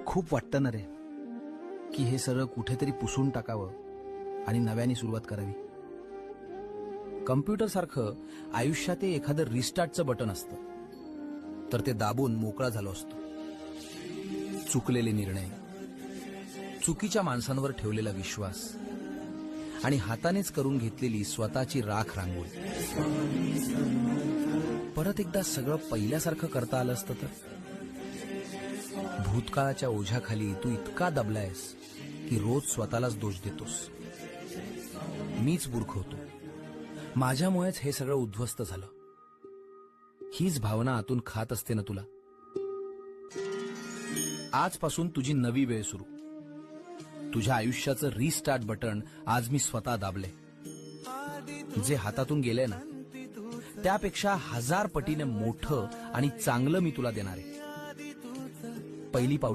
खूप वाटतं ना रे की हे सगळं कुठेतरी पुसून टाकावं आणि नव्याने सुरुवात करावी. कम्प्युटर सारखं आयुष्यात एखादं रिस्टार्टचं बटन असतं, तर ते दाबून मोकळा झालो असतो. चुकलेले निर्णय, चुकीच्या माणसांवर ठेवलेला विश्वास आणि हातानेच करून घेतलेली स्वतःची राख रांगोळी. परत एकदा सगळं पहिल्यासारखं करता आलं असतं तर. भूतकाळाच्या ओझ्याखाली तू इतका दबलायस की रोज स्वतःलाच दोष देतोस. मीच मूर्ख होतो, माझ्यामुळेच हे सगळं उद्ध्वस्त झालं. हीच भावना आतून खात असते ना तुला. आजपासून तुझी नवी वेळ सुरू. तुझ्या आयुष्याचं रिस्टार्ट बटन आज मी स्वतः दाबले. जे हातातून गेले ना, त्यापेक्षा 1000 पटीने मोठं आणि चांगलं मी तुला देणार आहे. पहिली पाऊल